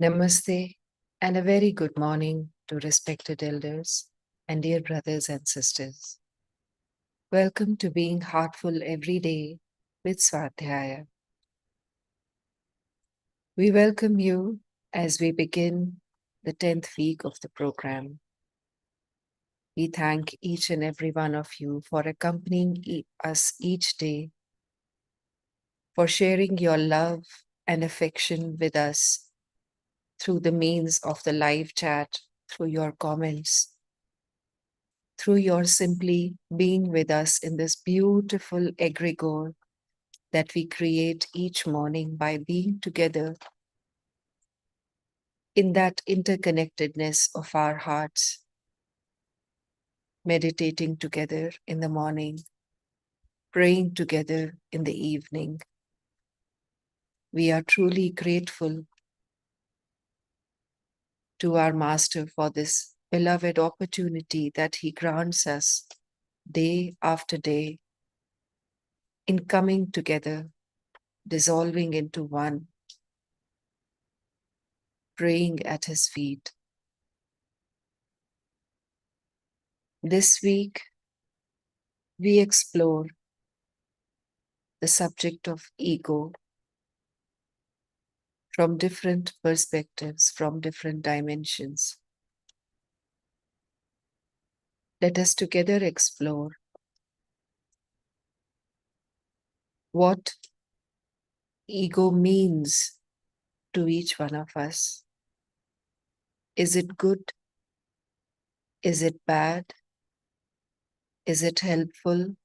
Namaste and a very good morning to respected elders and dear brothers and sisters. Welcome to being heartful every day with Swadhyaya. We welcome you as we begin the 10th week of the program. We thank each and every one of you for accompanying us each day, for sharing your love and affection with us through the means of the live chat, through your comments, through your simply being with us in this beautiful egregore that we create each morning by being together in that interconnectedness of our hearts, meditating together in the morning, praying together in the evening. We are truly grateful to our Master for this beloved opportunity that He grants us day after day in coming together, dissolving into one, praying at His feet. This week, we explore the subject of ego from different perspectives, from different dimensions. Let us together explore what ego means to each one of us. Is it good? Is it bad? Is it helpful?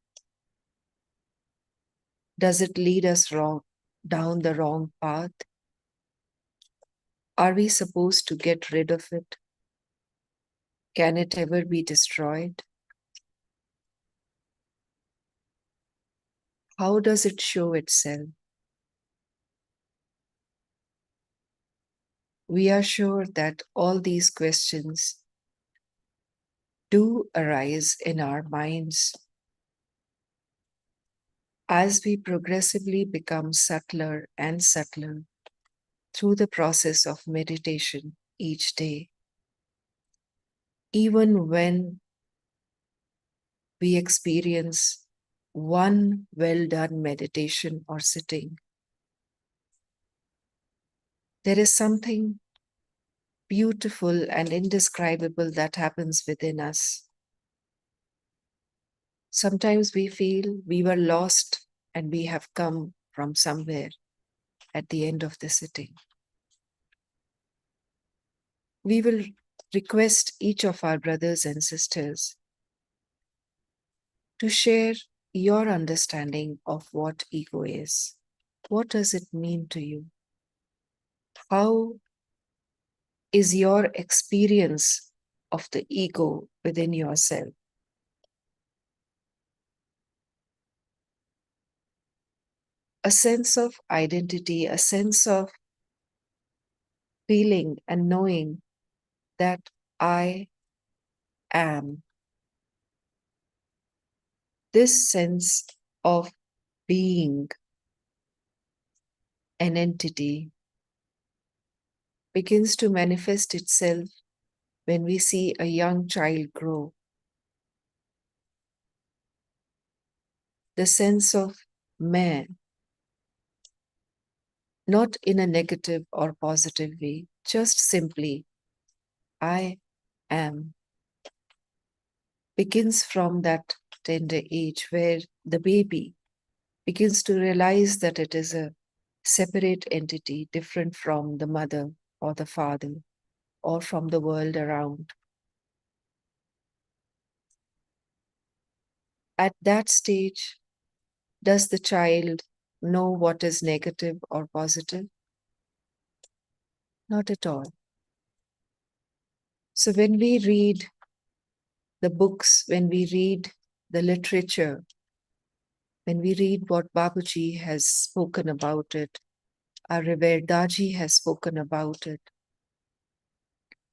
Does it lead us down the wrong path? Are we supposed to get rid of it? Can it ever be destroyed? How does it show itself? We are sure that all these questions do arise in our minds as we progressively become subtler and subtler through the process of meditation each day. Even when we experience one well-done meditation or sitting, there is something beautiful and indescribable that happens within us. Sometimes we feel we were lost and we have come from somewhere at the end of the sitting. We will request each of our brothers and sisters to share your understanding of what ego is. What does it mean to you? How is your experience of the ego within yourself? A sense of identity, a sense of feeling and knowing that I am. This sense of being an entity begins to manifest itself when we see a young child grow. The sense of man, not in a negative or positive way, just simply, I am, begins from that tender age where the baby begins to realize that it is a separate entity, different from the mother or the father or from the world around. At that stage, does the child know what is negative or positive? Not at all. So when we read the books, when we read the literature, when we read what Babuji has spoken about it, our revered Daji has spoken about it,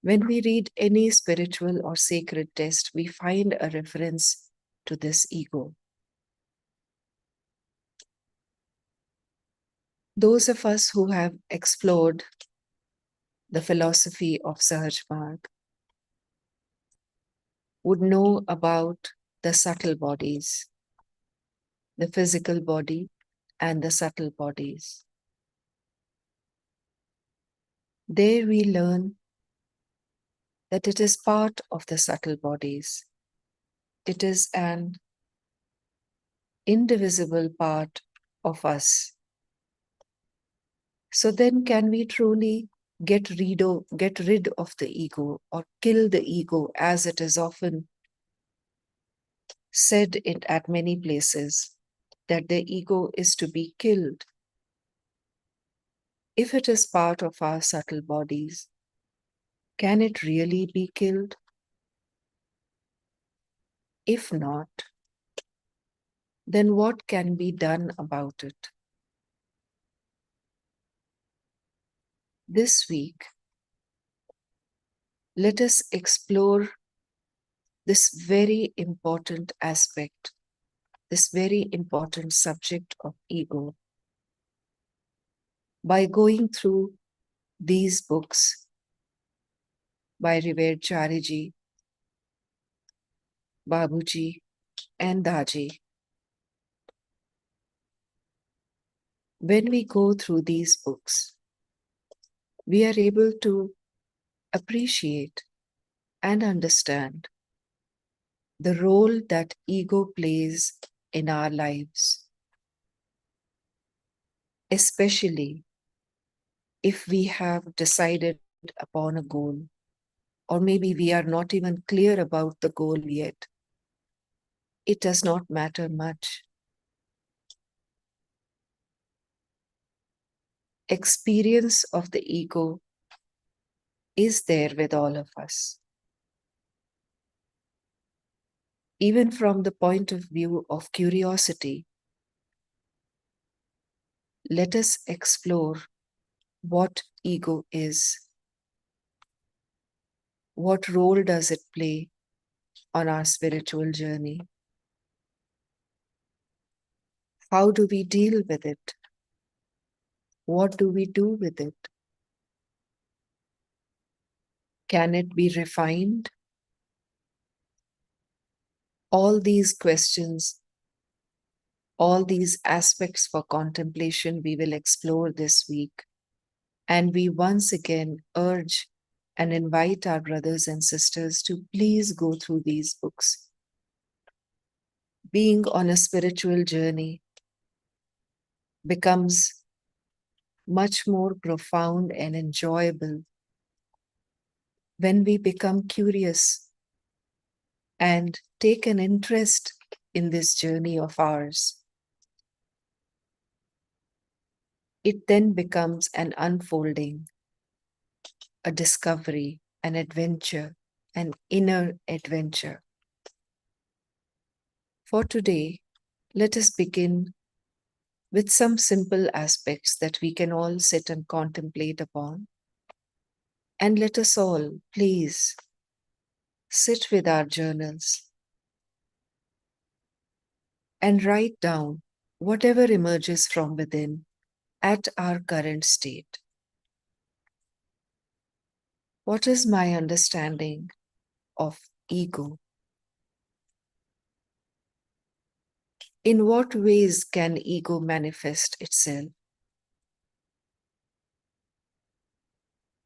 when we read any spiritual or sacred text, we find a reference to this ego. Those of us who have explored the philosophy of Sahaj Marg, would know about the subtle bodies, the physical body and the subtle bodies. There we learn that it is part of the subtle bodies. It is an indivisible part of us. So then can we truly get rid of the ego or kill the ego, as it is often said at many places, that the ego is to be killed. If it is part of our subtle bodies, can it really be killed? If not, then what can be done about it? This week, let us explore this very important aspect, this very important subject of ego, by going through these books by Revered Chariji, Babuji, and Daji. When we go through these books, we are able to appreciate and understand the role that ego plays in our lives, especially if we have decided upon a goal, or maybe we are not even clear about the goal yet. It does not matter much. Experience of the ego is there with all of us. Even from the point of view of curiosity, let us explore what ego is. What role does it play on our spiritual journey? How do we deal with it? What do we do with it? Can it be refined? All these questions, all these aspects for contemplation we will explore this week. And we once again urge and invite our brothers and sisters to please go through these books. Being on a spiritual journey becomes much more profound and enjoyable when we become curious and take an interest in this journey of ours. It then becomes an unfolding, a discovery, an adventure, an inner adventure. For today, let us begin with some simple aspects that we can all sit and contemplate upon. And let us all, please, sit with our journals and write down whatever emerges from within at our current state. What is my understanding of ego? In what ways can ego manifest itself?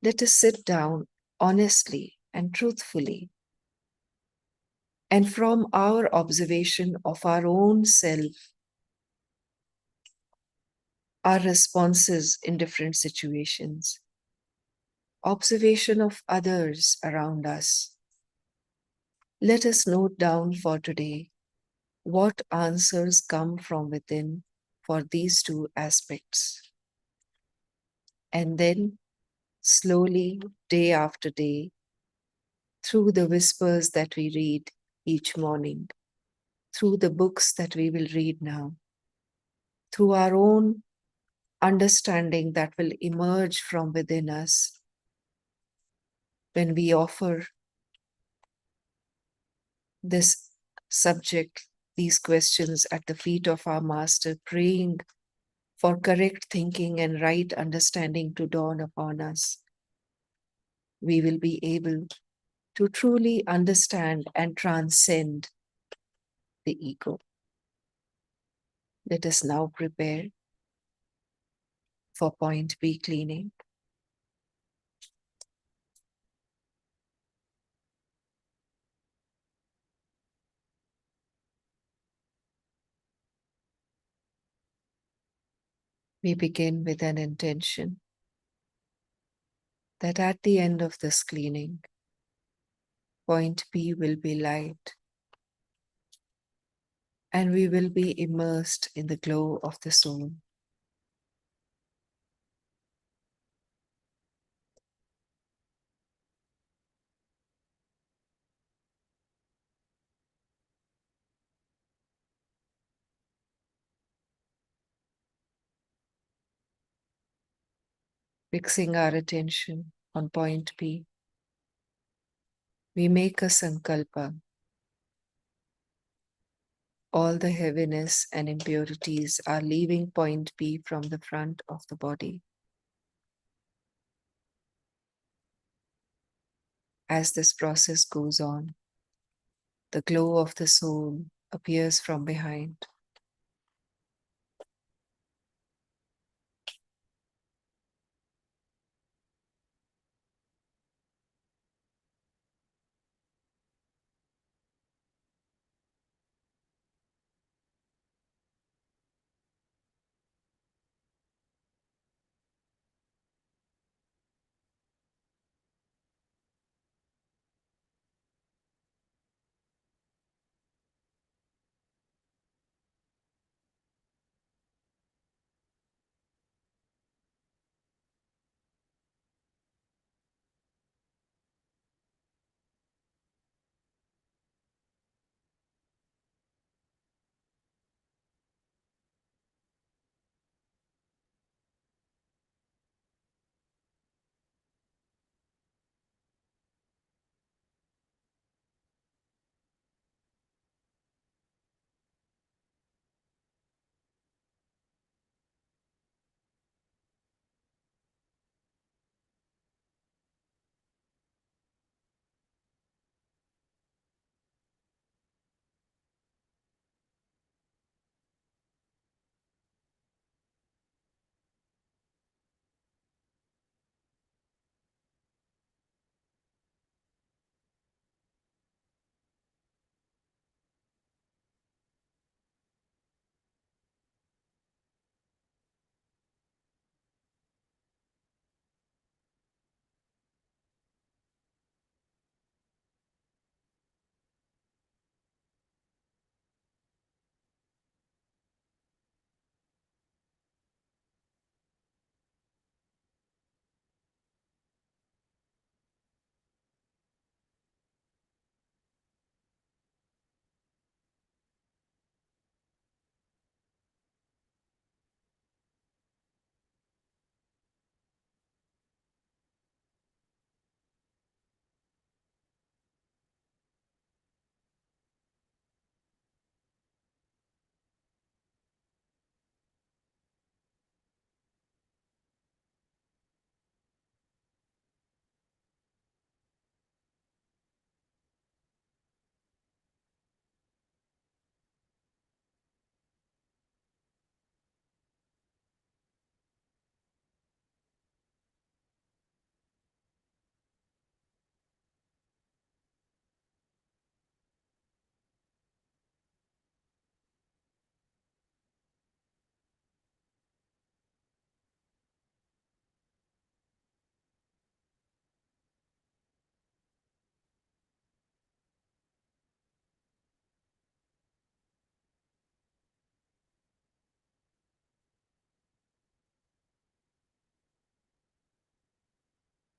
Let us sit down honestly and truthfully, and from our observation of our own self, our responses in different situations, observation of others around us. Let us note down for today what answers come from within for these two aspects. And then, slowly, day after day, through the whispers that we read each morning, through the books that we will read now, through our own understanding that will emerge from within us when we offer this subject, these questions at the feet of our Master, praying for correct thinking and right understanding to dawn upon us. we will be able to truly understand and transcend the ego. Let us now prepare for point B cleaning. We begin with an intention that at the end of this cleaning, point B will be light and we will be immersed in the glow of the soul. Fixing our attention on point B, we make a sankalpa. All the heaviness and impurities are leaving point B from the front of the body. As this process goes on, the glow of the soul appears from behind.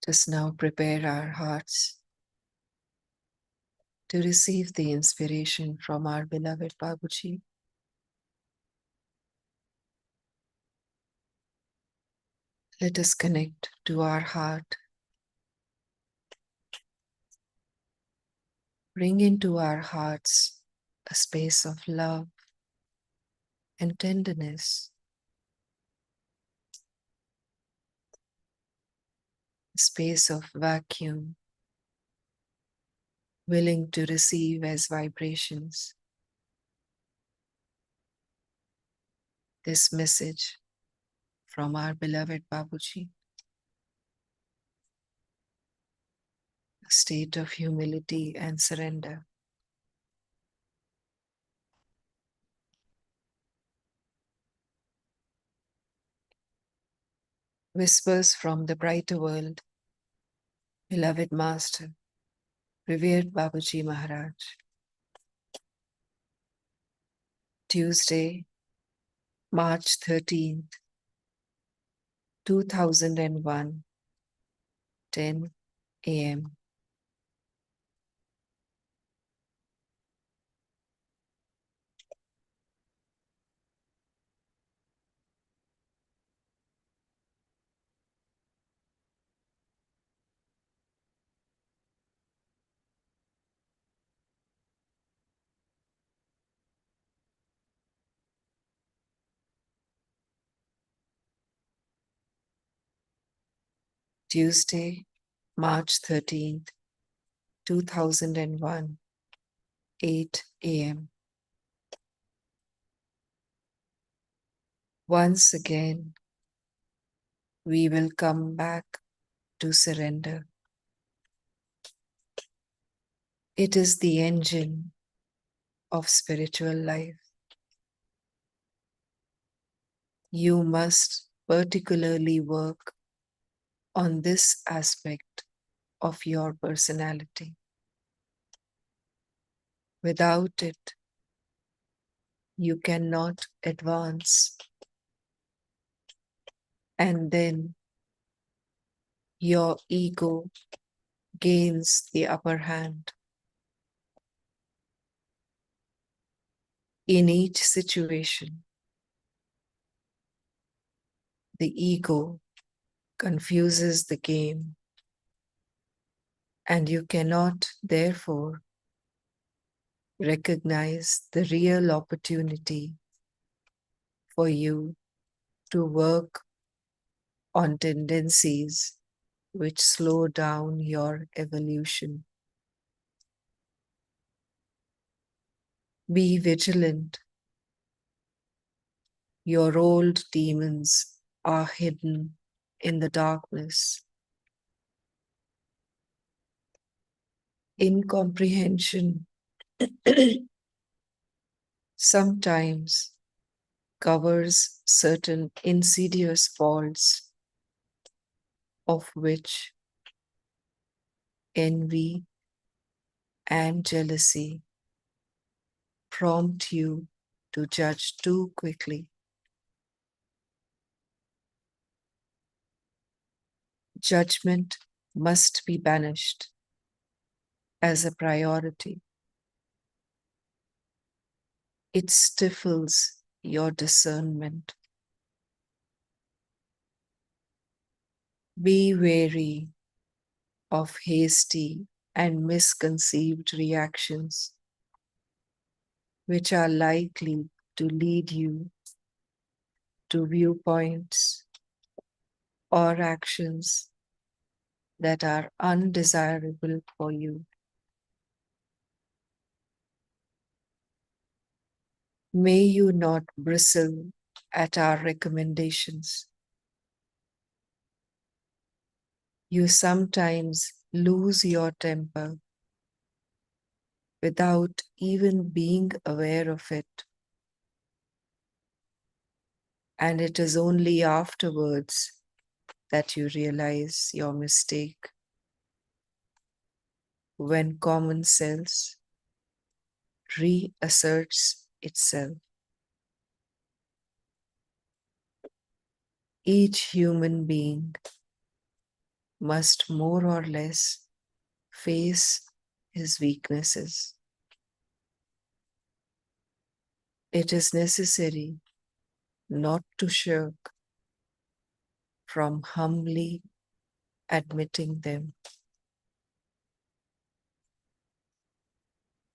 Just now prepare our hearts to receive the inspiration from our beloved Babuji. Let us connect to our heart. Bring into our hearts a space of love and tenderness, a space of vacuum, willing to receive as vibrations this message from our beloved Babuji, a state of humility and surrender. Whispers from the brighter world, beloved Master, revered Babuji Maharaj. Tuesday, March 13th, 2001, 10 a.m. Tuesday, March 13th, 2001, 8 a.m. Once again, we will come back to surrender. It is the engine of spiritual life. You must particularly work on this aspect of your personality. Without it, you cannot advance, and then your ego gains the upper hand. In each situation, the ego confuses the game, and you cannot, therefore, recognize the real opportunity for you to work on tendencies which slow down your evolution. Be vigilant. Your old demons are hidden in the darkness. Incomprehension sometimes covers certain insidious faults of which envy and jealousy prompt you to judge too quickly. Judgment must be banished as a priority. It stifles your discernment. Be wary of hasty and misconceived reactions, which are likely to lead you to viewpoints or actions that are undesirable for you. May you not bristle at our recommendations. You sometimes lose your temper without even being aware of it. And it is only afterwards that you realize your mistake, when common sense reasserts itself. Each human being must more or less face his weaknesses. It is necessary not to shirk from humbly admitting them.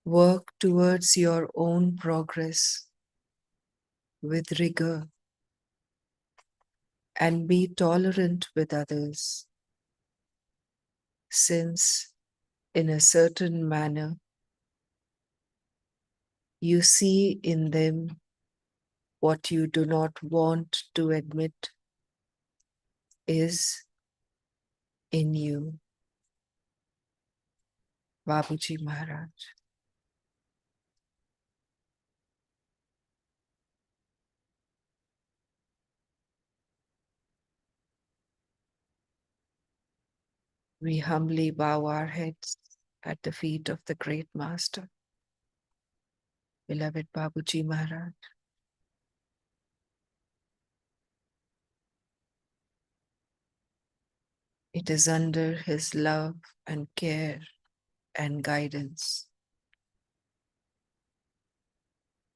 Work towards your own progress with rigor and be tolerant with others. since in a certain manner you see in them what you do not want to admit is in you. Babuji Maharaj. We humbly bow our heads at the feet of the great master, beloved Babuji Maharaj. It is under his love and care and guidance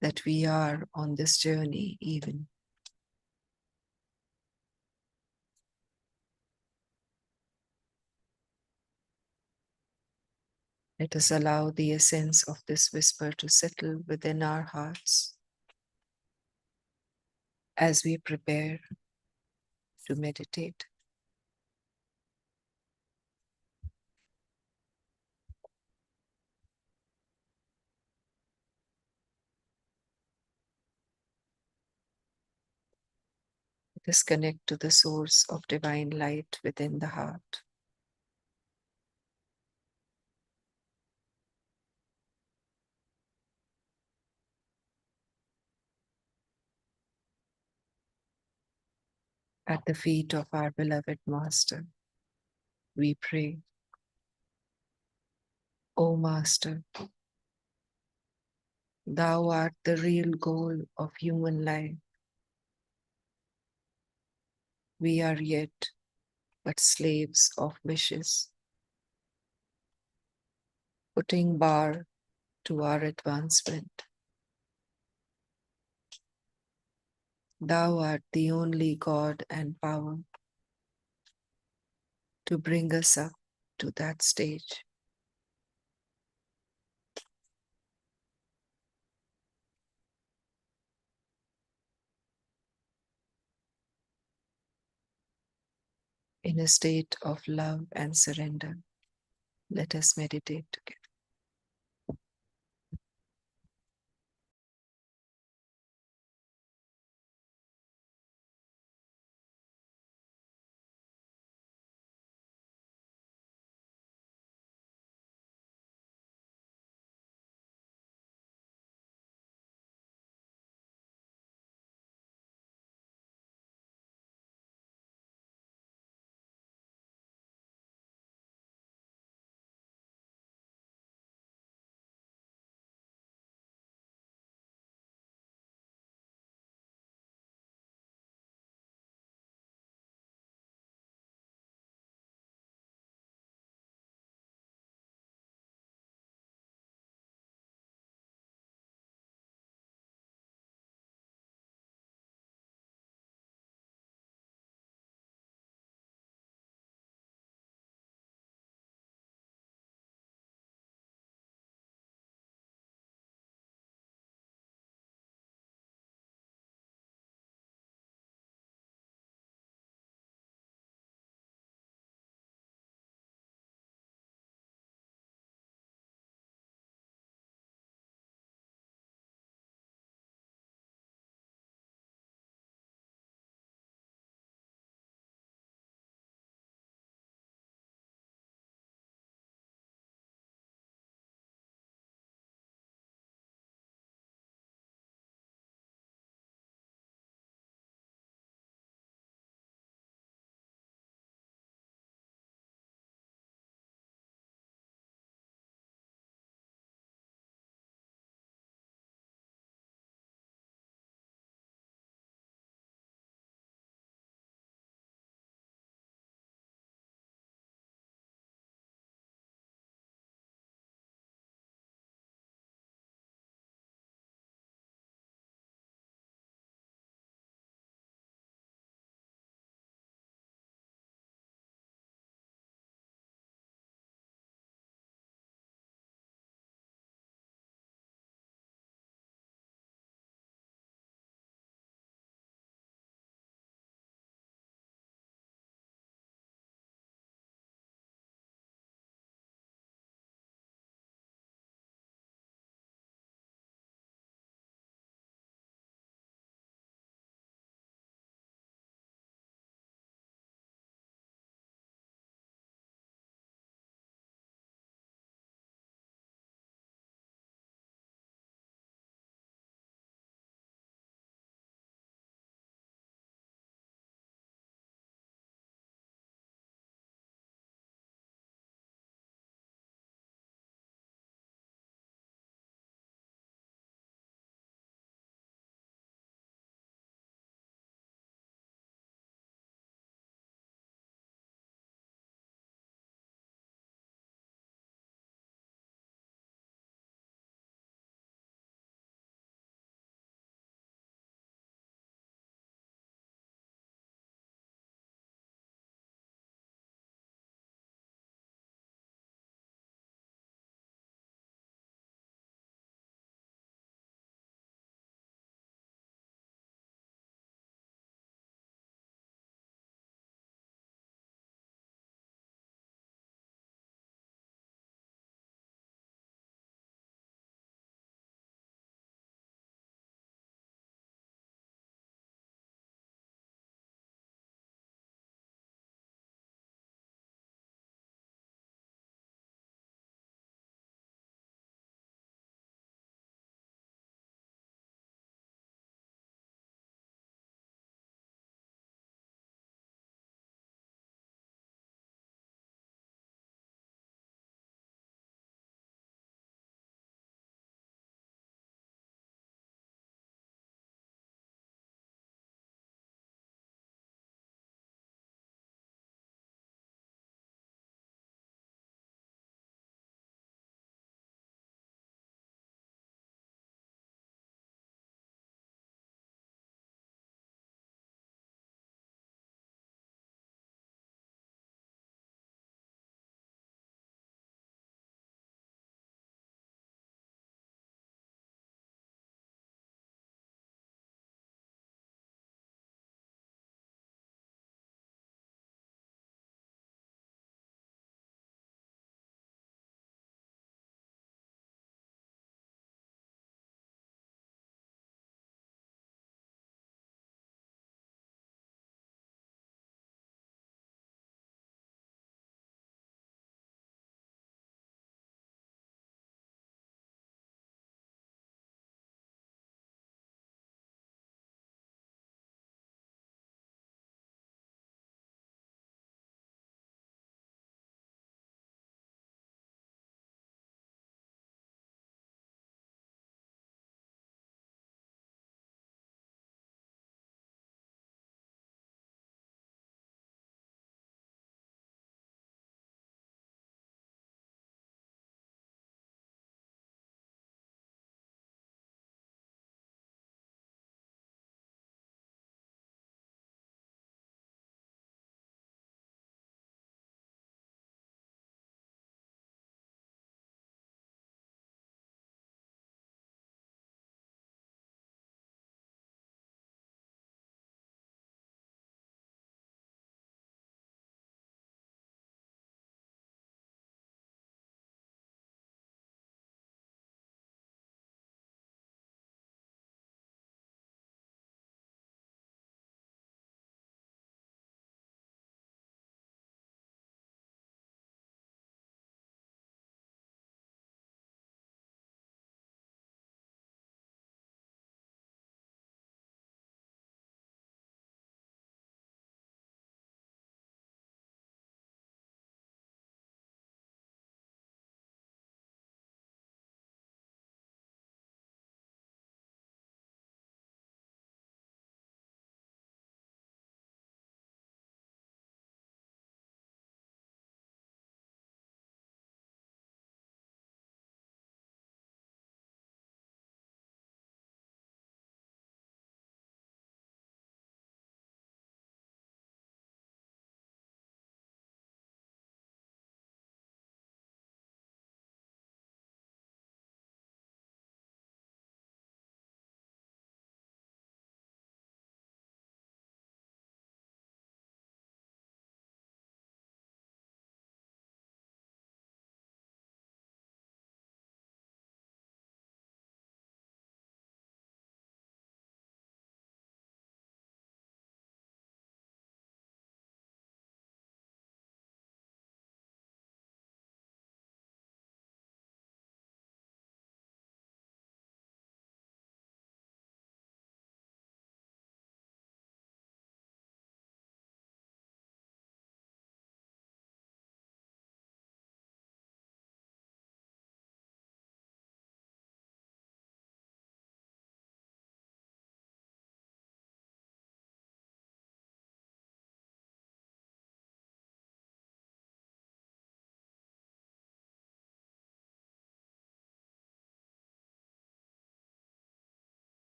that we are on this journey even. Let us allow the essence of this whisper to settle within our hearts as we prepare to meditate. Let us connect to the source of divine light within the heart. At the feet of our beloved Master, we pray, O Master, Thou art the real goal of human life. We are yet but slaves of wishes, putting bar to our advancement. Thou art the only God and power to bring us up to that stage. In a state of love and surrender, let us meditate together.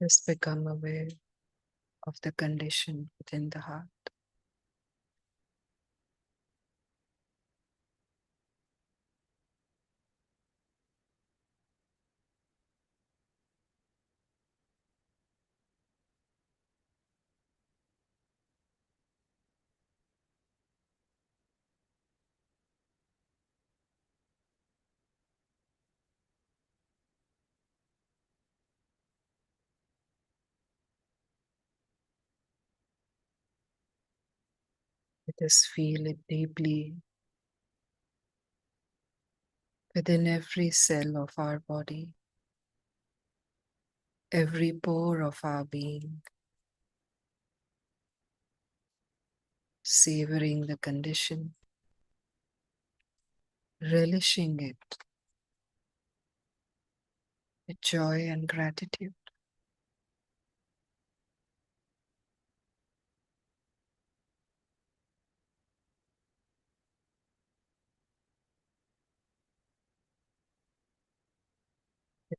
Just become aware of the condition within the heart. Let us feel it deeply within every cell of our body, every pore of our being, savoring the condition, relishing it with joy and gratitude.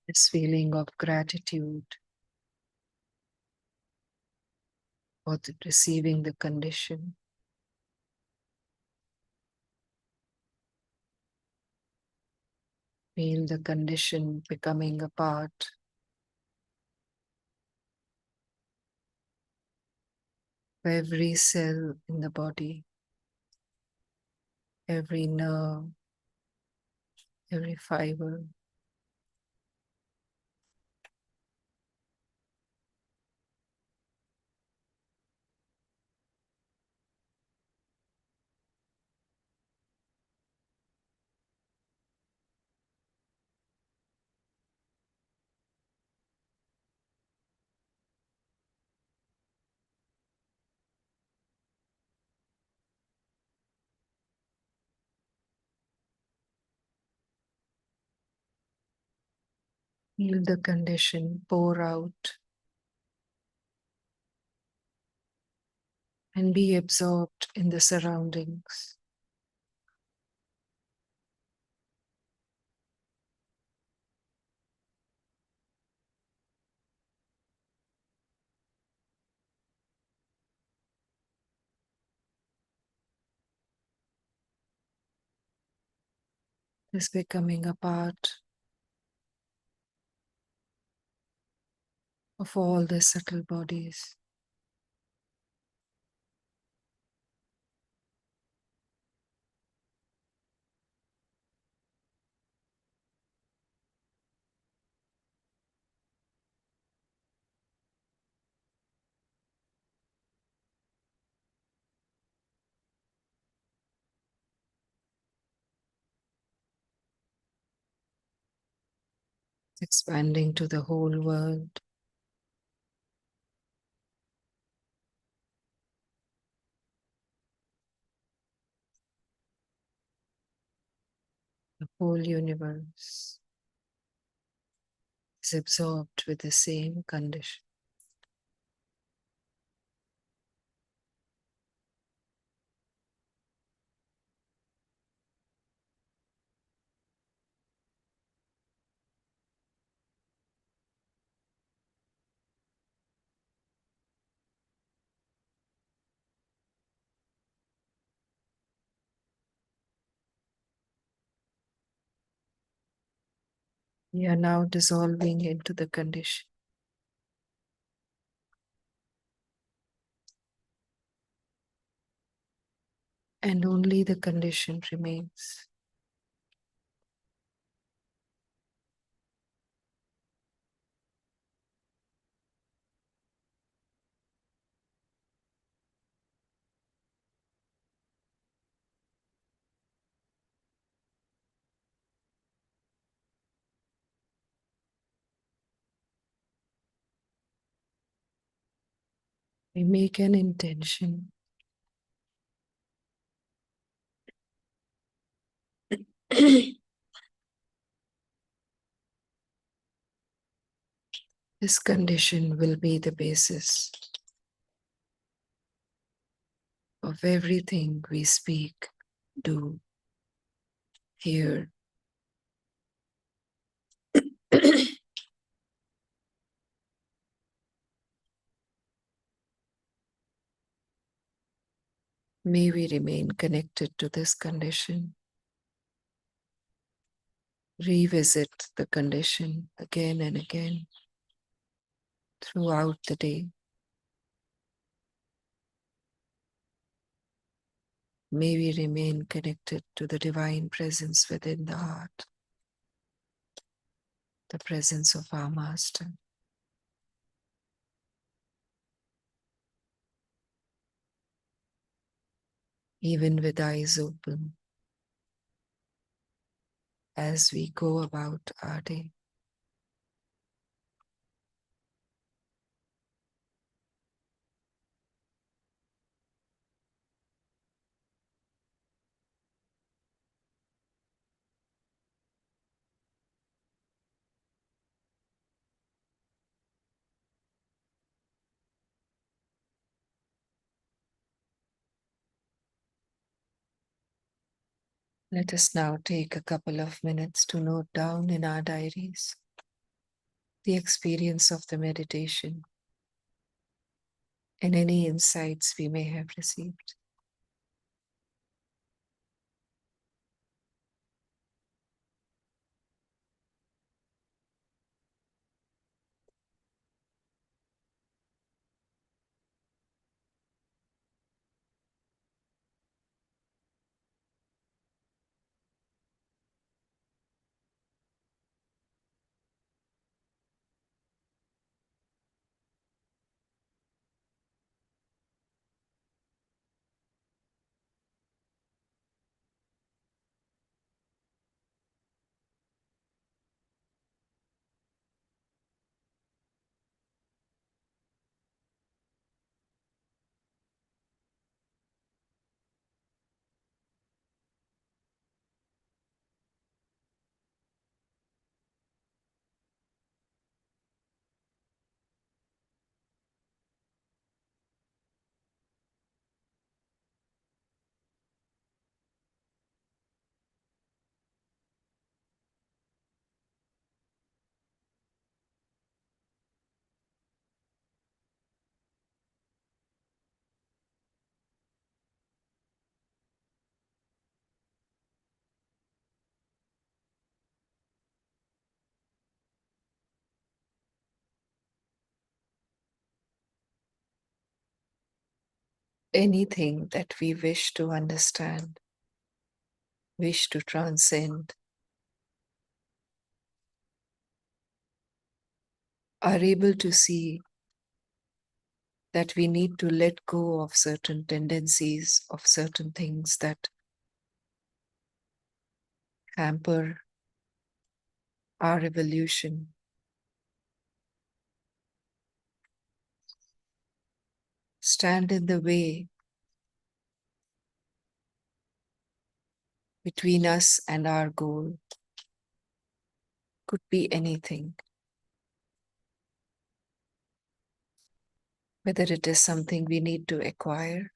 This feeling of gratitude for receiving the condition. Feel the condition becoming a part of every cell in the body, every nerve, every fiber. Feel the condition pour out and be absorbed in the surroundings. Is becoming a part of all the subtle bodies. Expanding to the whole world. The whole universe is absorbed with the same condition. We are now dissolving into the condition. And only the condition remains. We make an intention. This condition will be the basis of everything we speak, do, hear, May we remain connected to this condition. Revisit the condition again and again throughout the day. May we remain connected to the divine presence within the heart, the presence of our Master. Even with eyes open, as we go about our day. Let us now take a couple of minutes to note down in our diaries the experience of the meditation and any insights we may have received. Anything that we wish to understand, wish to transcend, are able to see that we need to let go of certain tendencies, of certain things that hamper our evolution. Stand in the way between us and our goal. Could be anything. Whether it is something we need to acquire,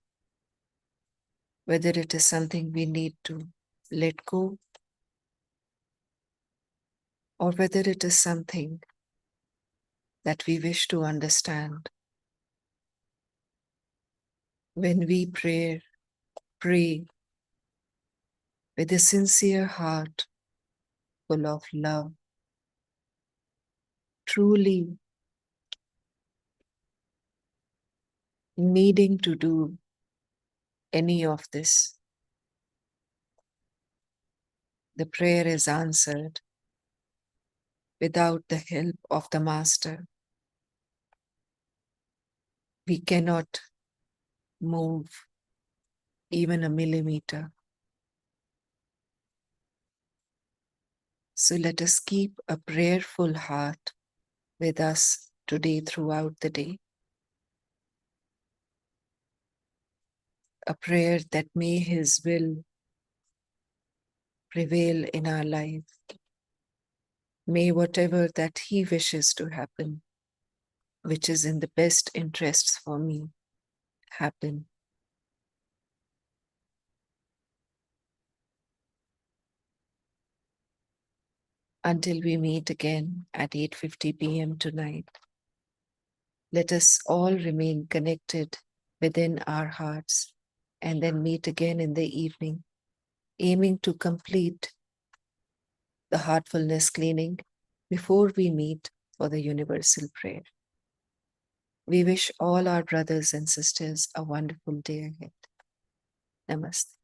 whether it is something we need to let go, or whether it is something that we wish to understand. When we pray with a sincere heart full of love, truly needing to do any of this, the prayer is answered without the help of the Master. We cannot move even a millimeter. So let us keep a prayerful heart with us today throughout the day. A prayer that may His will prevail in our life. May whatever that He wishes to happen, which is in the best interests for me, happen. Until we meet again at 8:50 p.m. tonight, let us all remain connected within our hearts and then meet again in the evening, aiming to complete the heartfulness cleaning before we meet for the universal prayer. We wish all our brothers and sisters a wonderful day ahead. Namaste.